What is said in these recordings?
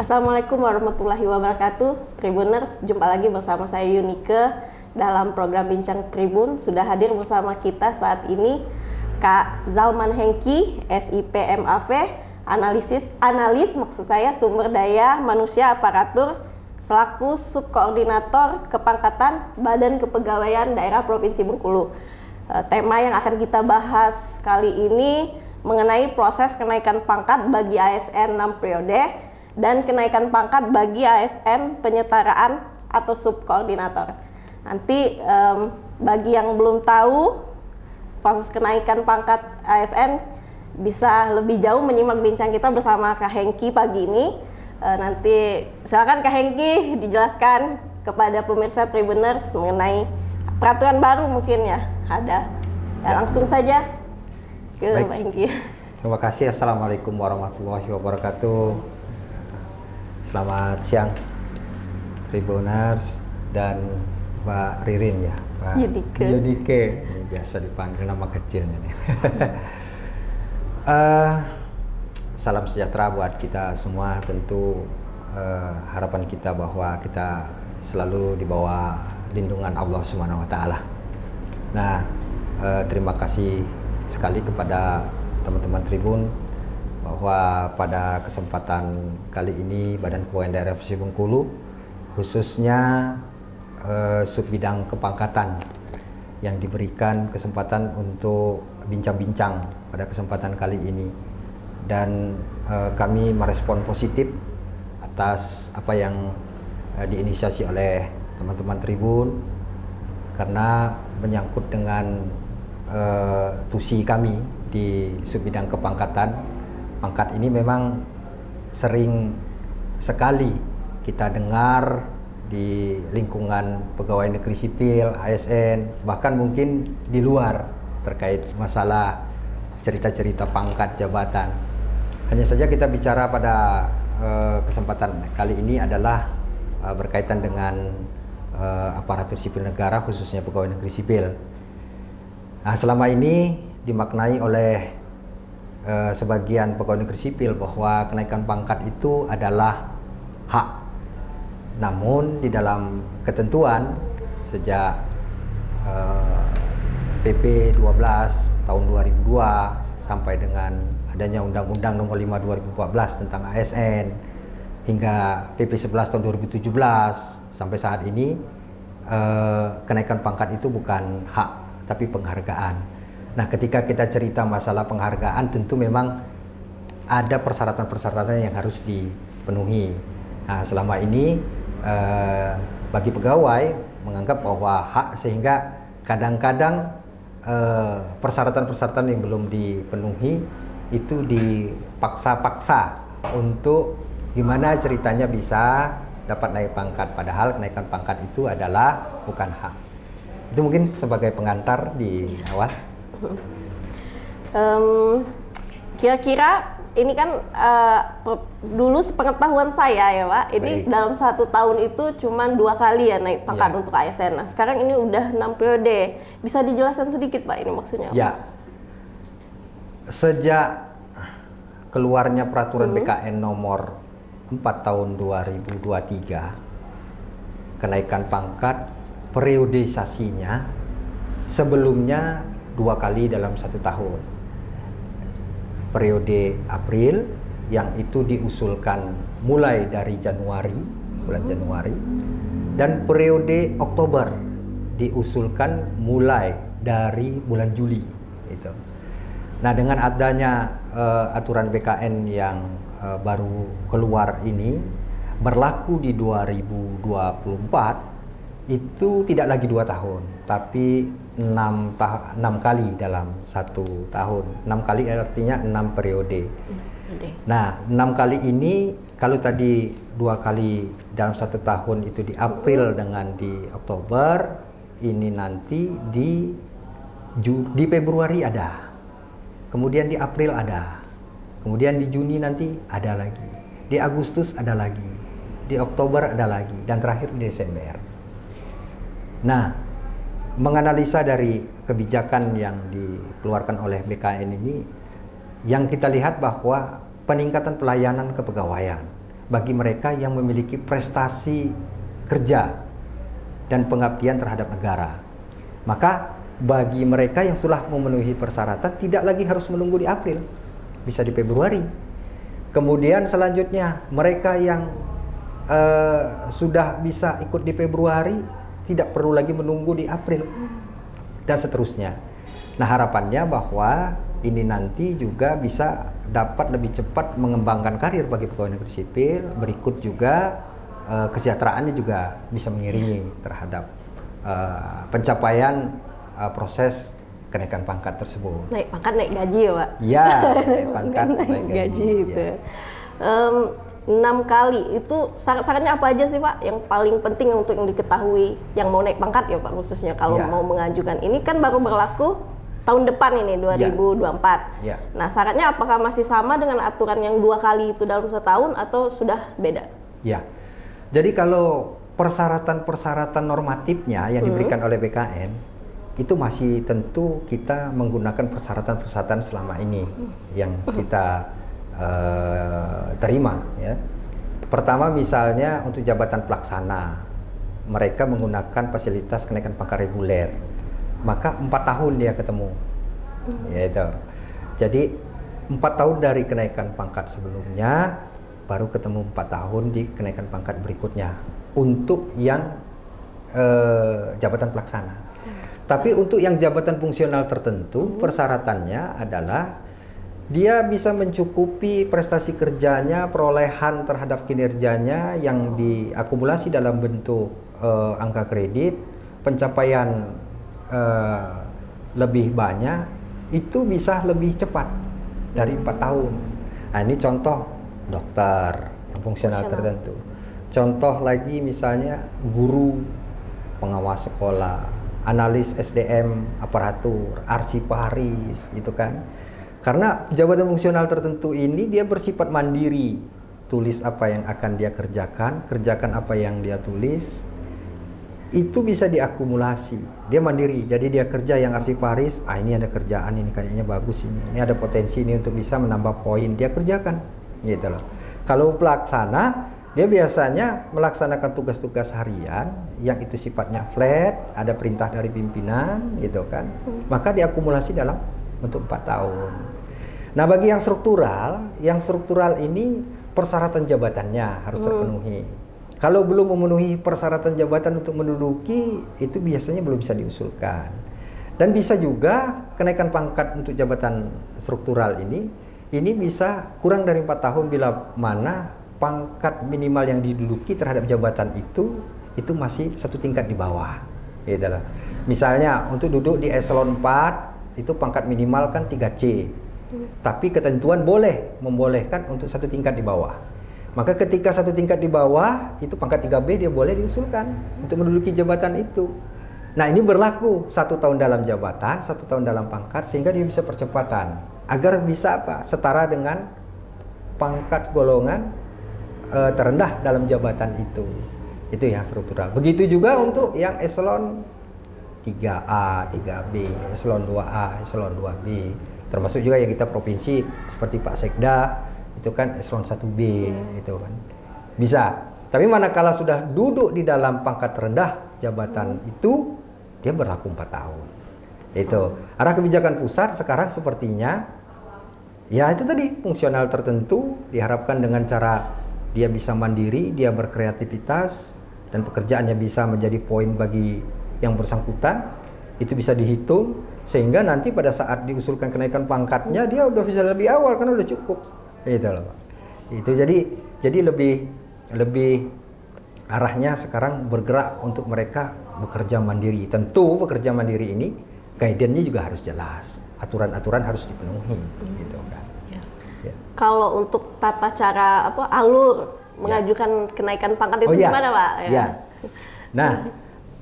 Assalamualaikum warahmatullahi wabarakatuh. Tribuners, jumpa lagi bersama saya Yunike dalam program Bincang Tribun. Sudah hadir bersama kita saat ini Kak Zalman Hengki, SIP MAV, analis maksud saya sumber daya manusia aparatur selaku subkoordinator kepangkatan Badan Kepegawaian Daerah Provinsi Bengkulu. Tema yang akan kita bahas kali ini mengenai proses kenaikan pangkat bagi ASN 6 periode dan kenaikan pangkat bagi ASN penyetaraan atau subkoordinator. Nanti bagi yang belum tahu proses kenaikan pangkat ASN bisa lebih jauh menyimak bincang kita bersama Kak Hengki pagi ini. Nanti silakan Kak Hengki dijelaskan kepada pemirsa Tribuners mengenai peraturan baru mungkin ya ada. Ya, langsung saja ke Pak Hengki. Terima kasih. Assalamualaikum warahmatullahi wabarakatuh. Selamat siang Tribuners dan Mbak Ririn ya, Mbak Yunike. Ini biasa dipanggil nama kecilnya nih. Salam sejahtera buat kita semua. Tentu harapan kita bahwa kita selalu di bawah lindungan Allah Subhanahu wa taala. Nah, terima kasih sekali kepada teman-teman Tribun bahwa pada kesempatan kali ini Badan Kepegawaian Daerah Provinsi Bengkulu khususnya sub bidang kepangkatan yang diberikan kesempatan untuk bincang-bincang pada kesempatan kali ini, dan kami merespon positif atas apa yang diinisiasi oleh teman-teman Tribun karena menyangkut dengan tusi kami di sub bidang kepangkatan. Pangkat ini memang sering sekali kita dengar di lingkungan pegawai negeri sipil, ASN, bahkan mungkin di luar terkait masalah cerita-cerita pangkat jabatan. Hanya saja kita bicara pada kesempatan kali ini adalah berkaitan dengan aparatur sipil negara, khususnya pegawai negeri sipil. Nah, selama ini dimaknai oleh sebagian pegawai negeri sipil bahwa kenaikan pangkat itu adalah hak. Namun di dalam ketentuan sejak PP 12 tahun 2002 sampai dengan adanya Undang-Undang Nomor 5 2014 tentang ASN hingga PP 11 tahun 2017 sampai saat ini, kenaikan pangkat itu bukan hak tapi penghargaan. Nah, ketika kita cerita masalah penghargaan, tentu memang ada persyaratan-persyaratan yang harus dipenuhi. Nah, selama ini bagi pegawai menganggap bahwa hak, sehingga kadang-kadang persyaratan-persyaratan yang belum dipenuhi itu dipaksa-paksa untuk gimana ceritanya bisa dapat naik pangkat, padahal kenaikan pangkat itu adalah bukan hak. Itu mungkin sebagai pengantar di awal. Kira-kira ini kan dulu sepengetahuan saya ya Pak, ini dalam 1 tahun itu cuma 2 kali ya naik pangkat untuk ASN. Nah, sekarang ini udah 6 periode. Bisa dijelaskan sedikit Pak ini maksudnya? Ya, sejak keluarnya peraturan BKN nomor 4 tahun 2023, kenaikan pangkat periodisasinya sebelumnya 2 kali dalam 1 tahun. Periode April yang itu diusulkan mulai dari bulan Januari, dan periode Oktober diusulkan mulai dari bulan Juli. Itu. Nah, dengan adanya aturan BKN yang baru keluar ini berlaku di 2024, itu tidak lagi 2 tahun, tapi 6 kali dalam 1 tahun. 6 kali artinya 6 periode. Nah, 6 kali ini, kalau tadi 2 kali dalam 1 tahun itu di April dengan di Oktober, ini nanti di Februari ada, kemudian di April ada, kemudian di Juni nanti ada lagi, di Agustus ada lagi, di Oktober ada lagi, dan terakhir di Desember. Nah, menganalisa dari kebijakan yang dikeluarkan oleh BKN ini, yang kita lihat bahwa peningkatan pelayanan kepegawaian, bagi mereka yang memiliki prestasi kerja dan pengabdian terhadap negara. Maka bagi mereka yang sudah memenuhi persyaratan tidak lagi harus menunggu di April, bisa di Februari. Kemudian selanjutnya mereka yang sudah bisa ikut di Februari tidak perlu lagi menunggu di April dan seterusnya. Nah, harapannya bahwa ini nanti juga bisa dapat lebih cepat mengembangkan karir bagi pegawai negeri sipil, berikut juga kesejahteraannya juga bisa mengiringi terhadap pencapaian proses kenaikan pangkat tersebut. Naik pangkat, naik gaji ya Pak? Ya, naik pangkat, naik gaji itu. Ya. 6 kali itu syarat-syaratnya apa aja sih Pak yang paling penting untuk yang diketahui yang mau naik pangkat ya Pak, khususnya kalau mau mengajukan ini kan baru berlaku tahun depan ini 2024. Ya. Nah, syaratnya apakah masih sama dengan aturan yang 2 kali itu dalam setahun atau sudah beda? Ya. Jadi kalau persyaratan-persyaratan normatifnya yang diberikan oleh BKN itu masih tentu kita menggunakan persyaratan-persyaratan selama ini yang kita terima ya. Pertama misalnya untuk jabatan pelaksana mereka menggunakan fasilitas kenaikan pangkat reguler, maka 4 tahun dia ketemu yaitu. Jadi 4 tahun dari kenaikan pangkat sebelumnya baru ketemu 4 tahun di kenaikan pangkat berikutnya untuk yang jabatan pelaksana. Tapi untuk yang jabatan fungsional tertentu persyaratannya adalah dia bisa mencukupi prestasi kerjanya, perolehan terhadap kinerjanya yang diakumulasi dalam bentuk angka kredit, pencapaian lebih banyak, itu bisa lebih cepat dari 4 tahun. Nah, ini contoh dokter yang fungsional tertentu. Contoh lagi misalnya guru, pengawas sekolah, analis SDM, aparatur, arsiparis, gitu kan. Karena jabatan fungsional tertentu ini dia bersifat mandiri, tulis apa yang akan dia kerjakan apa yang dia tulis, itu bisa diakumulasi. Dia mandiri, jadi dia kerja yang arsiparis, ini ada kerjaan ini kayaknya bagus ini ada potensi ini untuk bisa menambah poin, dia kerjakan, gitu loh. Kalau pelaksana, dia biasanya melaksanakan tugas-tugas harian yang itu sifatnya flat, ada perintah dari pimpinan, gitu kan. Maka diakumulasi dalam untuk 4 tahun. Nah, bagi yang struktural ini persyaratan jabatannya harus terpenuhi. Kalau belum memenuhi persyaratan jabatan untuk menduduki, itu biasanya belum bisa diusulkan. Dan bisa juga kenaikan pangkat untuk jabatan struktural ini bisa kurang dari 4 tahun bila mana pangkat minimal yang diduduki terhadap jabatan itu masih 1 tingkat di bawah. Gitu loh. Misalnya untuk duduk di eselon 4 itu pangkat minimal kan 3C, tapi ketentuan membolehkan untuk 1 tingkat di bawah. Maka ketika 1 tingkat di bawah itu pangkat 3B dia boleh diusulkan untuk menduduki jabatan itu. Nah, ini berlaku 1 tahun dalam jabatan, 1 tahun dalam pangkat, sehingga dia bisa percepatan agar bisa setara dengan pangkat golongan terendah dalam jabatan itu yang struktural. Begitu juga untuk yang eselon 3A, 3B, eselon 2A, eselon 2B, termasuk juga yang kita provinsi seperti Pak Sekda itu kan eselon 1B itu kan bisa. Tapi manakala sudah duduk di dalam pangkat rendah jabatan itu dia berlaku 4 tahun. Itu arah kebijakan pusat sekarang sepertinya ya itu tadi fungsional tertentu diharapkan dengan cara dia bisa mandiri, dia berkreativitas dan pekerjaannya bisa menjadi poin bagi yang bersangkutan, itu bisa dihitung sehingga nanti pada saat diusulkan kenaikan pangkatnya dia udah bisa lebih awal karena udah cukup. Gitu loh, Pak. Itu jadi lebih arahnya sekarang bergerak untuk mereka bekerja mandiri. Tentu bekerja mandiri ini guidance-nya juga harus jelas, aturan-aturan harus dipenuhi gitu kan. Ya. Kalau untuk tata cara alur mengajukan kenaikan pangkat itu gimana Pak? Ya. Nah,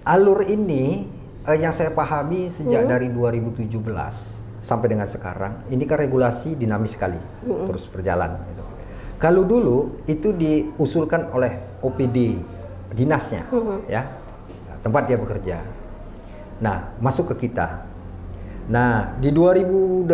alur ini yang saya pahami sejak dari 2017 sampai dengan sekarang, ini kan regulasi dinamis sekali, terus berjalan. Gitu. Kalau dulu itu diusulkan oleh OPD dinasnya, ya tempat dia bekerja. Nah, masuk ke kita. Nah, di 2018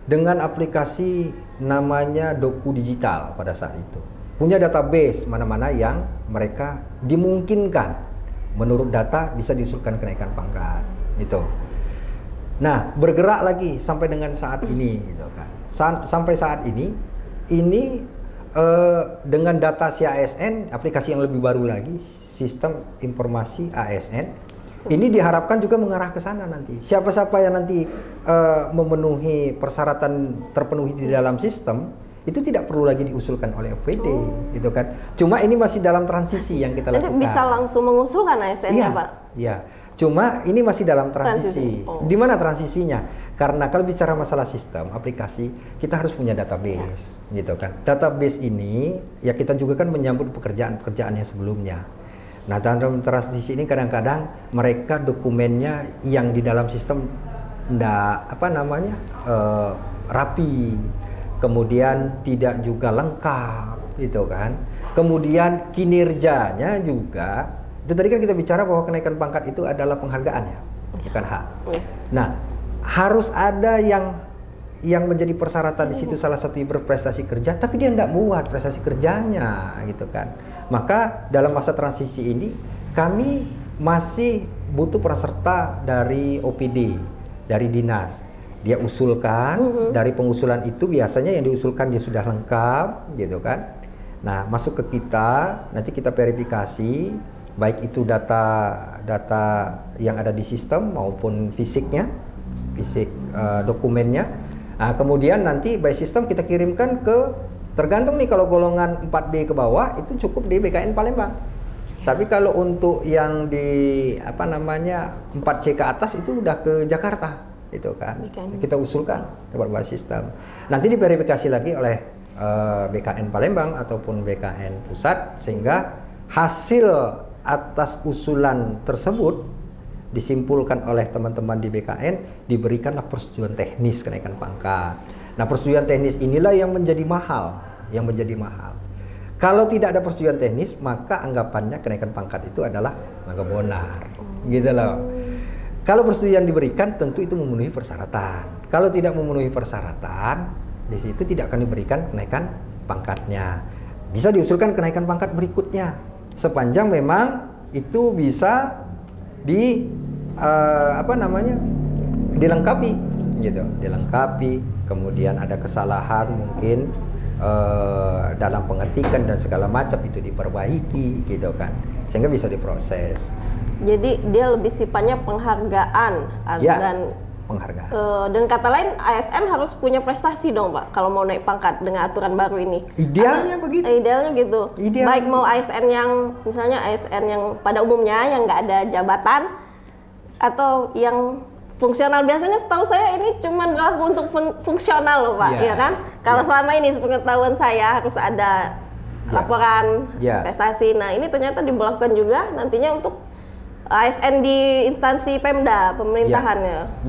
dengan aplikasi namanya doku digital pada saat itu. Punya database mana-mana yang mereka dimungkinkan menurut data bisa diusulkan kenaikan pangkat. Itu. Nah, bergerak lagi sampai dengan saat ini gitu kan. Sampai saat ini dengan data si ASN, aplikasi yang lebih baru lagi, sistem informasi ASN, ini diharapkan juga mengarah ke sana nanti. Siapa-siapa yang nanti memenuhi persyaratan terpenuhi di dalam sistem, itu tidak perlu lagi diusulkan oleh OPD, gitu kan. Cuma ini masih dalam transisi yang kita lakukan. Nanti bisa langsung mengusulkan ASN-nya, Pak? Iya. Cuma ini masih dalam transisi. Di mana transisinya? Karena kalau bicara masalah sistem, aplikasi, kita harus punya database, gitu kan. Database ini, ya kita juga kan menyambut pekerjaan-pekerjaan yang sebelumnya. Nah, dalam transisi ini kadang-kadang mereka dokumennya yang di dalam sistem rapi, kemudian tidak juga lengkap, gitu kan. Kemudian kinerjanya juga, itu tadi kan kita bicara bahwa kenaikan pangkat itu adalah penghargaan ya, bukan hak. Nah, harus ada yang menjadi persyaratan di situ, salah satu berprestasi kerja, tapi dia tidak buat prestasi kerjanya, gitu kan. Maka dalam masa transisi ini kami masih butuh peserta dari OPD, dari dinas. Dia usulkan, dari pengusulan itu biasanya yang diusulkan dia sudah lengkap, gitu kan. Nah, masuk ke kita, nanti kita verifikasi, baik itu data yang ada di sistem maupun fisik dokumennya. Nah, kemudian nanti by sistem kita kirimkan ke, tergantung nih, kalau golongan 4B ke bawah itu cukup di BKN Palembang. Tapi kalau untuk yang di 4C ke atas itu udah ke Jakarta, itu kan. Kita usulkan lewat sistem. Nanti diverifikasi lagi oleh BKN Palembang ataupun BKN Pusat, sehingga hasil atas usulan tersebut disimpulkan oleh teman-teman di BKN, diberikanlah persetujuan teknis kenaikan pangkat. Nah, persetujuan teknis inilah yang menjadi mahal, Kalau tidak ada persetujuan teknis, maka anggapannya kenaikan pangkat itu adalah maka benar, gitu loh. Kalau persetujuan diberikan, tentu itu memenuhi persyaratan. Kalau tidak memenuhi persyaratan, di situ tidak akan diberikan kenaikan pangkatnya. Bisa diusulkan kenaikan pangkat berikutnya, sepanjang memang itu bisa dilengkapi, gitu, kemudian ada kesalahan mungkin dalam pengetikan dan segala macam itu diperbaiki, gitu kan, sehingga bisa diproses. Jadi dia lebih sifatnya penghargaan, dan penghargaan. Dengan kata lain, ASN harus punya prestasi dong, Pak, kalau mau naik pangkat dengan aturan baru ini. Idealnya begitu. Idealnya gitu. Baik mau ASN yang misalnya ASN yang pada umumnya yang nggak ada jabatan, atau yang fungsional. Biasanya setahu saya ini cuma berlaku untuk fungsional loh, Pak, ya kan? Kalau selama ini sepengetahuan saya harus ada laporan prestasi. Nah, ini ternyata diberlakukan juga nantinya untuk ASN di instansi Pemda, pemerintahannya.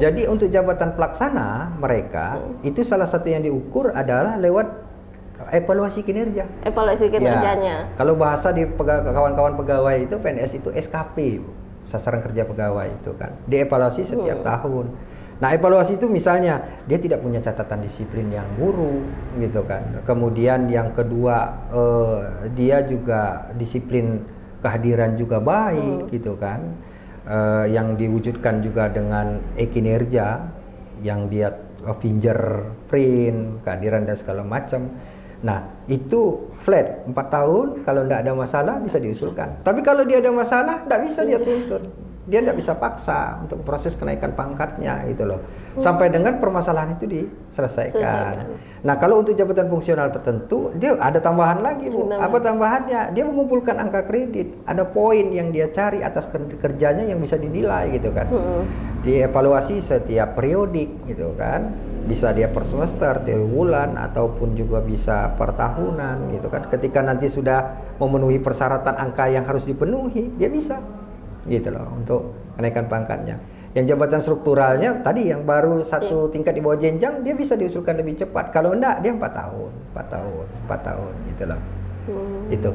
Jadi untuk jabatan pelaksana mereka itu salah satu yang diukur adalah lewat evaluasi kinerja. Evaluasi kinerjanya. Kalau bahasa di kawan-kawan pegawai itu PNS itu SKP, sasaran kerja pegawai itu kan. Dievaluasi setiap tahun. Nah, evaluasi itu misalnya dia tidak punya catatan disiplin yang buruk, gitu kan. Kemudian yang kedua dia juga disiplin kehadiran juga baik, gitu kan, yang diwujudkan juga dengan kinerja yang dia fingerprint, kehadiran dan segala macam. Nah, itu flat 4 tahun, kalau tidak ada masalah bisa diusulkan. Tapi kalau dia ada masalah, tidak bisa dia tuntut. Dia tidak bisa paksa untuk proses kenaikan pangkatnya, gitu loh. Sampai dengan permasalahan itu diselesaikan. Nah, kalau untuk jabatan fungsional tertentu, dia ada tambahan lagi, Bu. Apa tambahannya? Dia mengumpulkan angka kredit. Ada poin yang dia cari atas kerjanya yang bisa dinilai, gitu kan. Dievaluasi setiap periodik, gitu kan. Bisa dia per semester, tiap bulan, ataupun juga bisa per tahunan, gitu kan. Ketika nanti sudah memenuhi persyaratan angka yang harus dipenuhi, dia bisa, gitu loh, untuk kenaikan pangkatnya. Yang jabatan strukturalnya tadi yang baru satu tingkat di bawah jenjang, dia bisa diusulkan lebih cepat. Kalau enggak, dia 4 tahun, gitu loh. Itu.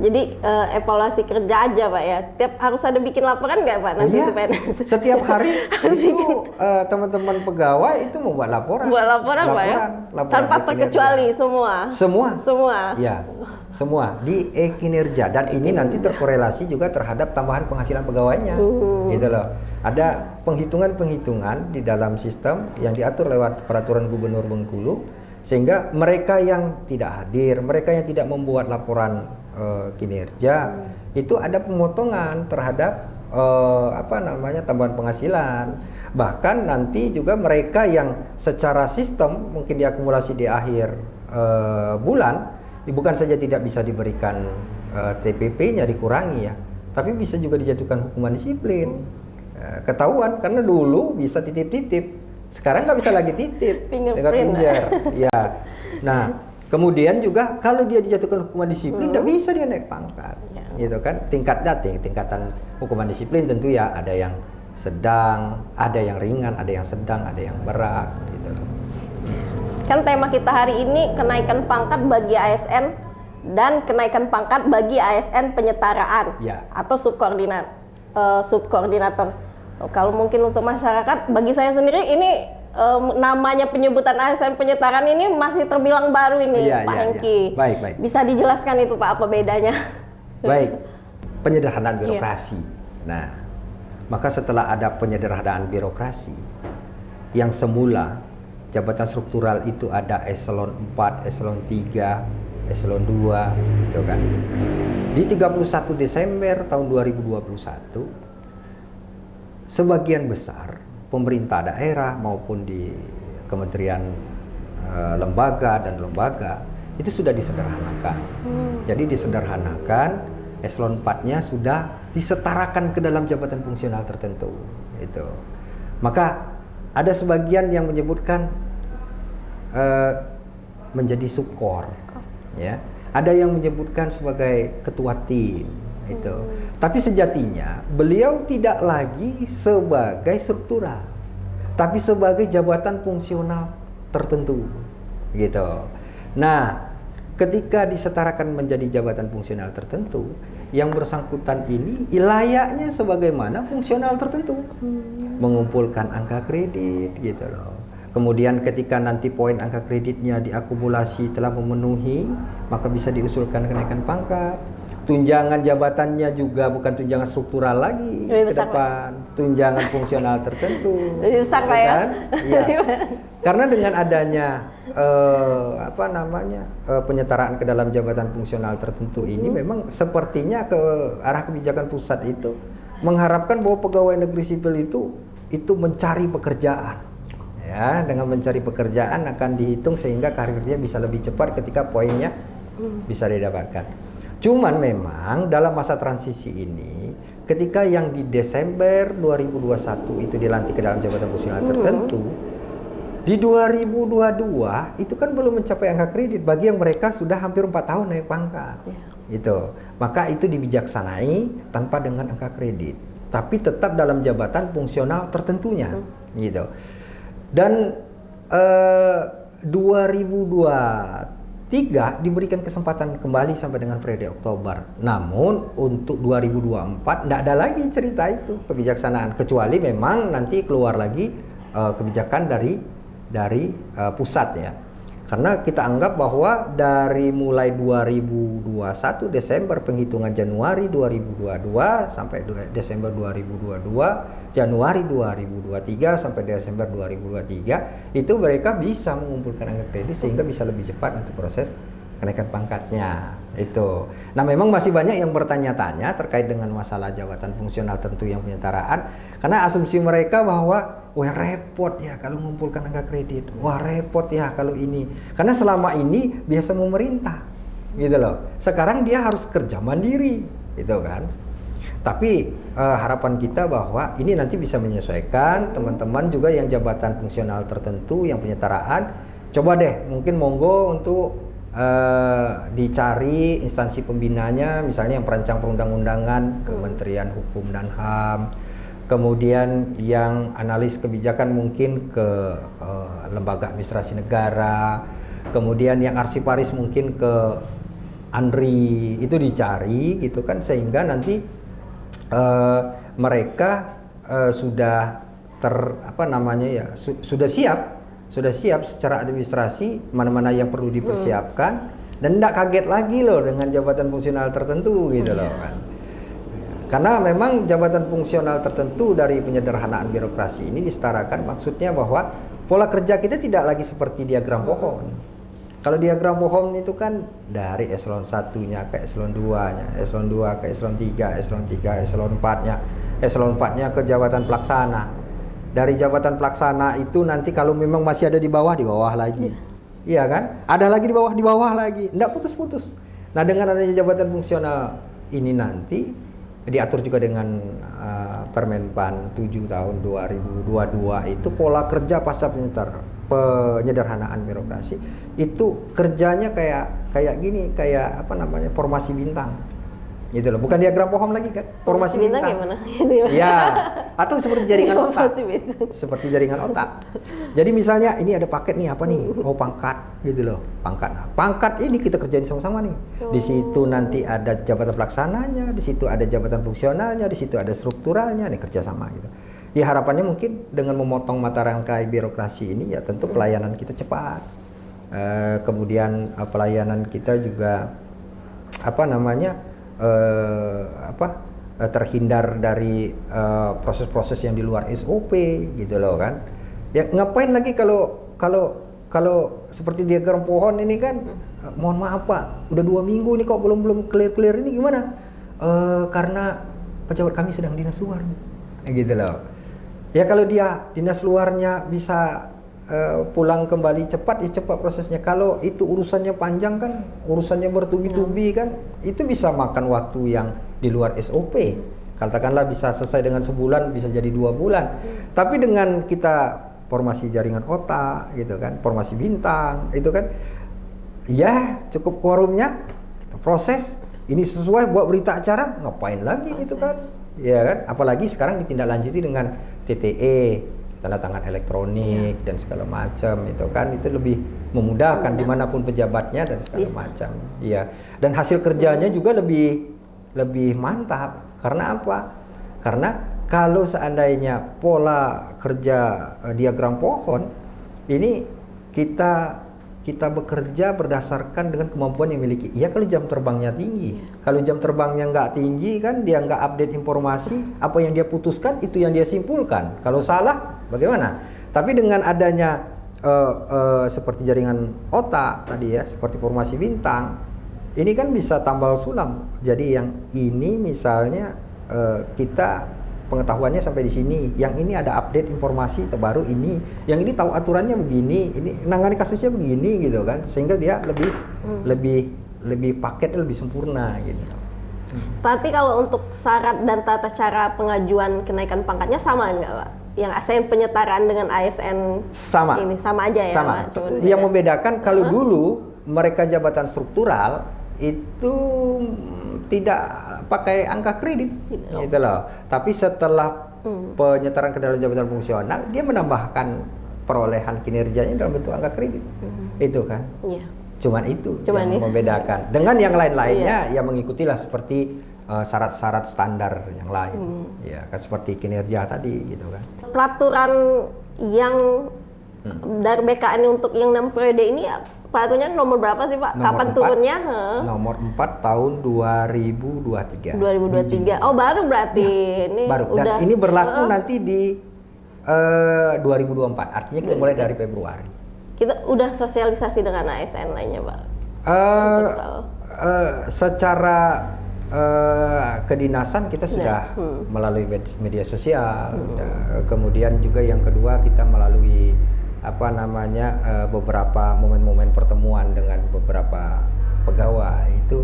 Jadi evaluasi kerja aja Pak ya. Tiap harus ada bikin laporan nggak Pak nanti ke PNS? Setiap hari itu teman-teman pegawai itu membuat laporan. Buat laporan Pak ya? Tanpa terkecuali semua? Semua? Ya, semua di kinerja. Dan ini nanti terkorelasi juga terhadap tambahan penghasilan pegawainya. Gitu loh. Ada penghitungan-penghitungan di dalam sistem yang diatur lewat peraturan Gubernur Bengkulu, sehingga mereka yang tidak hadir, mereka yang tidak membuat laporan kinerja itu ada pemotongan terhadap tambahan penghasilan. Bahkan nanti juga mereka yang secara sistem mungkin diakumulasi di akhir bulan, bukan saja tidak bisa diberikan TPP-nya dikurangi ya, tapi bisa juga dijatuhkan hukuman disiplin. Ketahuan karena dulu bisa titip-titip, sekarang nggak bisa lagi titip dengan pinjar. Ya, nah kemudian juga kalau dia dijatuhkan hukuman disiplin, tidak bisa dia naik pangkat, gitu kan? Tingkatan hukuman disiplin tentu ya ada yang sedang, ada yang ringan, ada yang sedang, ada yang berat, gitu loh. Kan tema kita hari ini kenaikan pangkat bagi ASN dan kenaikan pangkat bagi ASN penyetaraan atau subkoordinator. Kalau mungkin untuk masyarakat, bagi saya sendiri ini namanya penyebutan ASN penyetaraan ini masih terbilang baru ini, Pak Hengki. Baik. Bisa dijelaskan itu Pak, apa bedanya? Baik, penyederhanaan birokrasi. Nah, maka setelah ada penyederhanaan birokrasi, yang semula jabatan struktural itu ada eselon 4, eselon 3, eselon 2, gitu kan. Di 31 Desember tahun 2021, sebagian besar pemerintah daerah maupun di kementerian lembaga itu sudah disederhanakan. Jadi disederhanakan, eselon 4-nya sudah disetarakan ke dalam jabatan fungsional tertentu. Itu. Maka ada sebagian yang menyebutkan menjadi subkor, ya. Ada yang menyebutkan sebagai ketua tim. Itu. Tapi sejatinya beliau tidak lagi sebagai struktural, tapi sebagai jabatan fungsional tertentu, gitu. Nah, ketika disetarakan menjadi jabatan fungsional tertentu, yang bersangkutan ini layaknya sebagaimana fungsional tertentu, mengumpulkan angka kredit, gitu loh. Kemudian ketika nanti poin angka kreditnya diakumulasi telah memenuhi, maka bisa diusulkan kenaikan pangkat. Tunjangan jabatannya juga bukan tunjangan struktural lagi ke depan, tunjangan fungsional tertentu. Lebih besar Pak ya? Ya. Karena dengan adanya penyetaraan ke dalam jabatan fungsional tertentu ini memang sepertinya ke arah kebijakan pusat itu mengharapkan bahwa pegawai negeri sipil itu mencari pekerjaan. Ya, dengan mencari pekerjaan akan dihitung sehingga karirnya bisa lebih cepat ketika poinnya bisa didapatkan. Cuman memang dalam masa transisi ini, ketika yang di Desember 2021 itu dilantik ke dalam jabatan fungsional tertentu, di 2022 itu kan belum mencapai angka kredit bagi yang mereka sudah hampir 4 tahun naik pangkat. Itu. Maka itu dibijaksanai tanpa dengan angka kredit, tapi tetap dalam jabatan fungsional tertentunya. Gitu. Dan 2023 diberikan kesempatan kembali sampai dengan periode Oktober. Namun untuk 2024 tidak ada lagi cerita itu kebijaksanaan, kecuali memang nanti keluar lagi kebijakan dari pusat ya. Karena kita anggap bahwa dari mulai 2021 Desember penghitungan Januari 2022 sampai Desember 2022, Januari 2023 sampai Desember 2023 itu mereka bisa mengumpulkan angka kredit sehingga bisa lebih cepat untuk proses kenaikan pangkatnya itu. Nah memang masih banyak yang bertanya-tanya terkait dengan masalah jabatan fungsional tertentu yang penyetaraan karena asumsi mereka bahwa wah repot ya kalau mengumpulkan angka kredit, wah repot ya kalau ini karena selama ini biasa memerintah gitu loh, sekarang dia harus kerja mandiri gitu kan. Tapi harapan kita bahwa ini nanti bisa menyesuaikan teman-teman juga yang jabatan fungsional tertentu yang penyetaraan, coba deh mungkin monggo untuk dicari instansi pembinanya, misalnya yang perancang perundang-undangan, Kementerian Hukum dan HAM, kemudian yang analis kebijakan mungkin ke lembaga administrasi negara, Kemudian yang arsiparis mungkin ke Andri itu dicari gitu kan, sehingga nanti mereka sudah sudah siap secara administrasi mana-mana yang perlu dipersiapkan dan tidak kaget lagi loh dengan jabatan fungsional tertentu gitu loh kan. Karena memang jabatan fungsional tertentu dari penyederhanaan birokrasi ini disetarakan, maksudnya bahwa pola kerja kita tidak lagi seperti diagram pohon. Kalau diagram pohon itu kan dari eselon 1-nya ke eselon 2-nya, eselon 2 ke eselon 3, eselon 3, eselon 4-nya, eselon 4-nya ke jabatan pelaksana. Dari jabatan pelaksana itu nanti kalau memang masih ada di bawah lagi. Iya kan? Ada lagi di bawah lagi. Enggak putus-putus. Nah, dengan adanya jabatan fungsional ini nanti diatur juga dengan Permenpan 7 tahun 2022 itu pola kerja pasca penyederhanaan birokrasi itu kerjanya kayak gini, kayak formasi bintang gitu loh, bukan diagram pohon lagi kan, formasi bintang gimana? Ya, atau seperti jaringan otak, seperti jaringan otak. Jadi misalnya ini ada paket nih, apa nih, pangkat gitu loh, pangkat ini kita kerjain sama-sama nih. Di situ nanti ada jabatan pelaksananya, di situ ada jabatan fungsionalnya, di situ ada strukturalnya, nih kerja sama gitu. Ya harapannya mungkin dengan memotong mata rantai birokrasi ini ya tentu pelayanan kita cepat. Kemudian pelayanan kita juga terhindar dari proses-proses yang di luar SOP gitu loh kan. Ya ngapain lagi kalau seperti diagram pohon ini kan, mohon maaf Pak, udah 2 minggu ini kok belum clear ini gimana? Karena pejabat kami sedang dinas luar gitu loh. Ya kalau dia dinas luarnya bisa pulang kembali cepat, ya cepat prosesnya. Kalau itu urusannya panjang kan, urusannya bertubi-tubi kan, itu bisa makan waktu yang di luar SOP. Katakanlah bisa selesai dengan sebulan, bisa jadi 2 bulan. Tapi dengan kita formasi jaringan otak gitu kan, formasi bintang itu kan, ya cukup quorumnya, kita proses, ini sesuai buat berita acara, ngapain lagi gitu kan. Ya kan, apalagi sekarang ditindaklanjuti dengan TTE, tanda tangan elektronik dan segala macam itu kan, itu lebih memudahkan dimanapun pejabatnya dan segala macam. Iya. Dan hasil kerjanya juga lebih mantap. Karena apa? Karena kalau seandainya pola kerja diagram pohon ini kita bekerja berdasarkan dengan kemampuan yang miliki. Iya kalau jam terbangnya tinggi. Kalau jam terbangnya nggak tinggi kan, dia nggak update informasi, apa yang dia putuskan itu yang dia simpulkan. Kalau salah bagaimana? Tapi dengan adanya seperti jaringan otak tadi ya, seperti formasi bintang, ini kan bisa tambal sulam. Jadi yang ini misalnya kita pengetahuannya sampai di sini, yang ini ada update informasi terbaru ini, yang ini tahu aturannya begini, ini nangani kasusnya begini gitu kan, sehingga dia lebih paketnya lebih sempurna gitu. Tapi kalau untuk syarat dan tata cara pengajuan kenaikan pangkatnya sama nggak Pak? Yang ASN penyetaraan dengan ASN ini sama aja ya? Sama. Yang membedakan kalau dulu mereka jabatan struktural itu tidak pakai angka kredit gitu loh. Tapi setelah penyetaraan ke dalam jabatan fungsional, dia menambahkan perolehan kinerjanya dalam bentuk angka kredit. Itu kan. Cuman itu yang membedakan. Dengan yang lain-lainnya ya mengikutilah seperti syarat-syarat standar yang lain. Ya kan seperti kinerja tadi gitu kan. Peraturan yang dari BKN untuk yang 6 periode ini peraturannya nomor berapa sih Pak? Kapan turunnya? Nomor 4 tahun 2023. 2023. Oh baru berarti. Ya, ini baru. Dan ini berlaku nanti di 2024. Artinya kita mulai dari Februari. Kita udah sosialisasi dengan ASN lainnya Pak? Secara kedinasan kita sudah melalui media sosial. Kemudian juga yang kedua kita melalui beberapa momen-momen pertemuan dengan beberapa pegawai itu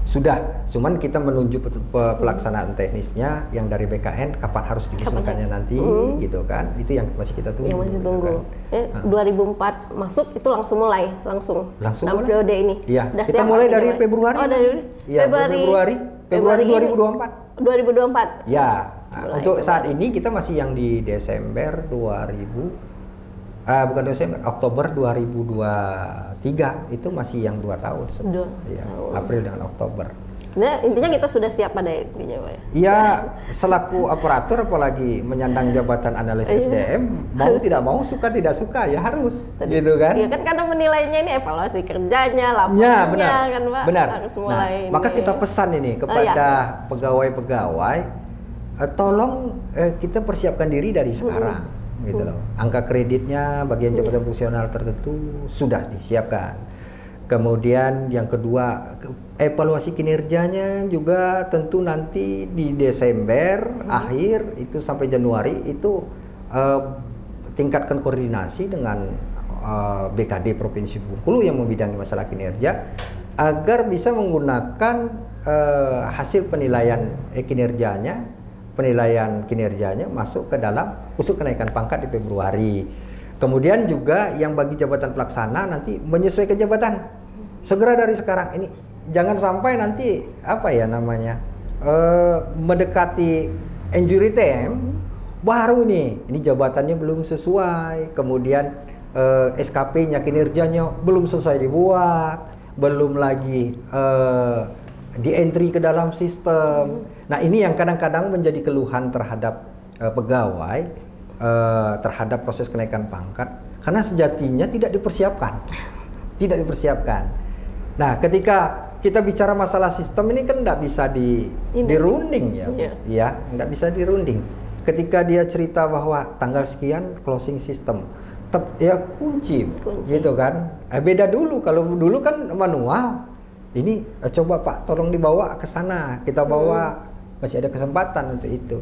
sudah. Cuman kita menunjuk pelaksanaan teknisnya yang dari BKN kapan harus digunakannya nanti gitu kan. Itu yang masih kita tunggu. Yang masih tunggu. Kan. 2004 masuk itu langsung mulai langsung 6 periode ini. Iya. Kita mulai dari Februari. Oh dari Februari 2024. 2024. Ya. Nah, untuk saat ini kita masih yang di Desember 2000. Bukan Desember, Oktober 2023 3 itu masih yang 2 tahun. Ya, April dengan Oktober. Nah, intinya kita sudah siap pada intinya, Pak ya? Ya, selaku operator apalagi menyandang jabatan analis SDM, mau tidak mau, suka tidak suka ya harus, gitu kan? Iya kan, karena menilainya ini evaluasi kerjanya, laporannya, ya, benar, kan Pak? benar. Harus mulai Nah, maka kita pesan ini kepada pegawai-pegawai, tolong kita persiapkan diri dari sekarang, gitu loh. Angka kreditnya bagian jabatan fungsional tertentu sudah disiapkan. Kemudian yang kedua, evaluasi kinerjanya juga tentu nanti di Desember akhir itu sampai Januari itu tingkatkan koordinasi dengan BKD Provinsi Bengkulu yang membidangi masalah kinerja agar bisa menggunakan hasil penilaian kinerjanya masuk ke dalam usul kenaikan pangkat di Februari. Kemudian juga yang bagi jabatan pelaksana nanti menyesuaikan jabatan. Segera dari sekarang ini, jangan sampai nanti mendekati injury time baru ini jabatannya belum sesuai, kemudian SKP-nya kinerjanya belum selesai dibuat, belum lagi di entry ke dalam sistem. Nah, ini yang kadang-kadang menjadi keluhan terhadap pegawai terhadap proses kenaikan pangkat karena sejatinya tidak dipersiapkan. Nah, ketika kita bicara masalah sistem ini kan nggak bisa dirunding ya, nggak bisa dirunding. Ketika dia cerita bahwa tanggal sekian closing system, ya kunci. Gitu kan. Beda dulu, kalau dulu kan manual. Ini coba Pak, tolong dibawa ke sana, kita bawa, masih ada kesempatan untuk itu.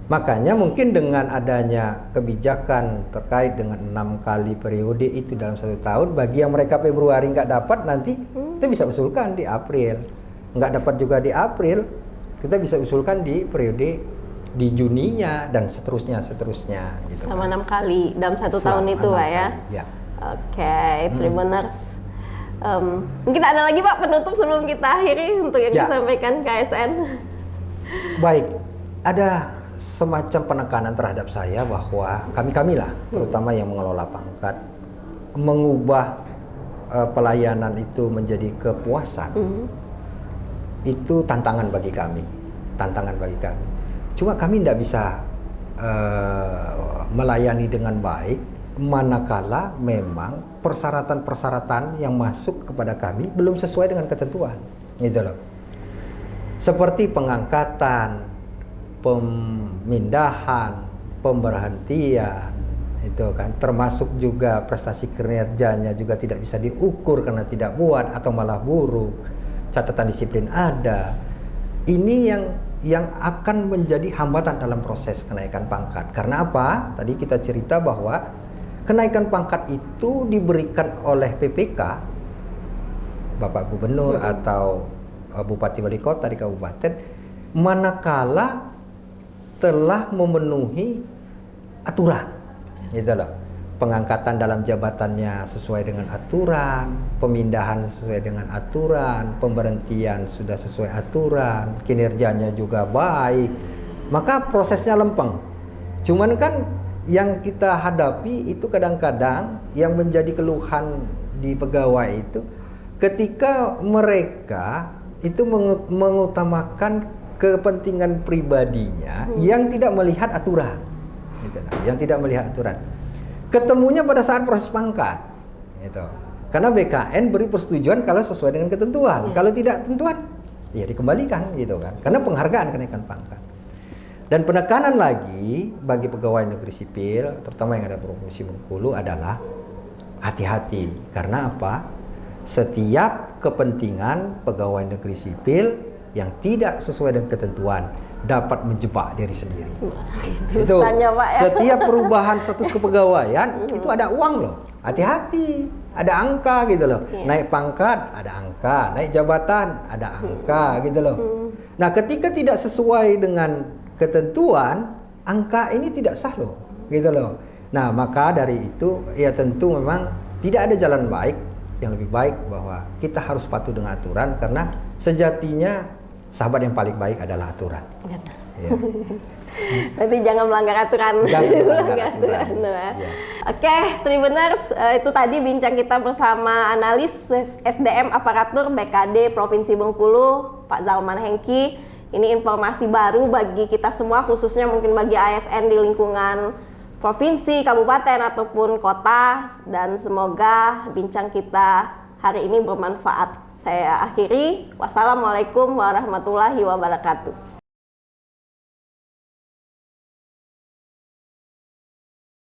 Makanya mungkin dengan adanya kebijakan terkait dengan 6 kali periode itu dalam 1 tahun, bagi yang mereka Februari nggak dapat, nanti kita bisa usulkan di April. Nggak dapat juga di April, kita bisa usulkan di periode di Juninya dan seterusnya gitu. Sama 6 kali dalam 1 tahun itu Pak ya? Ya. Oke, Tribuners. Mungkin ada lagi Pak penutup sebelum kita akhiri untuk yang disampaikan KSN? Baik, ada semacam penekanan terhadap saya bahwa kami lah, terutama yang mengelola pangkat, mengubah pelayanan itu menjadi kepuasan. Itu tantangan bagi kami. Cuma kami tidak bisa melayani dengan baik manakala memang persyaratan-persyaratan yang masuk kepada kami belum sesuai dengan ketentuan, gitu loh. Seperti pengangkatan, pemindahan, pemberhentian, itu kan, termasuk juga prestasi kinerjanya juga tidak bisa diukur karena tidak buat atau malah buruk. Catatan disiplin ada. Ini yang akan menjadi hambatan dalam proses kenaikan pangkat. Karena apa? Tadi kita cerita bahwa kenaikan pangkat itu diberikan oleh PPK, Bapak Gubernur atau Bupati Wali Kota di kabupaten, manakala telah memenuhi aturan, gitu loh. Pengangkatan dalam jabatannya sesuai dengan aturan, pemindahan sesuai dengan aturan, pemberhentian sudah sesuai aturan, kinerjanya juga baik, maka prosesnya lempeng. Cuman kan yang kita hadapi itu kadang-kadang yang menjadi keluhan di pegawai itu ketika mereka itu mengutamakan kepentingan pribadinya yang tidak melihat aturan, gitu, yang tidak melihat aturan. Ketemunya pada saat proses pangkat, gitu. Karena BKN beri persetujuan kalau sesuai dengan ketentuan, kalau tidak ketentuan, ya dikembalikan, gitu kan. Karena penghargaan kenaikan pangkat. Dan penekanan lagi bagi pegawai negeri sipil, terutama yang ada di Provinsi Bengkulu adalah hati-hati. Karena apa? Setiap kepentingan pegawai negeri sipil yang tidak sesuai dengan ketentuan dapat menjebak diri sendiri. Itu Pak, ya? Setiap perubahan status kepegawaian itu ada uang loh. Hati-hati, ada angka gitu loh. Naik pangkat ada angka, naik jabatan ada angka gitu loh. Nah, ketika tidak sesuai dengan ketentuan, angka ini tidak sah loh, gitu loh. Nah, maka dari itu ya tentu memang tidak ada jalan baik. Yang lebih baik bahwa kita harus patuh dengan aturan, karena sejatinya sahabat yang paling baik adalah aturan. Ya. Berarti jangan melanggar aturan. Jangan melanggar aturan. Ya. Oke, Tribuners, itu tadi bincang kita bersama analis SDM Aparatur BKD Provinsi Bengkulu, Pak Zalman Hengki. Ini informasi baru bagi kita semua, khususnya mungkin bagi ASN di lingkungan provinsi, kabupaten, ataupun kota. Dan semoga bincang kita hari ini bermanfaat. Saya akhiri. Wassalamualaikum warahmatullahi wabarakatuh.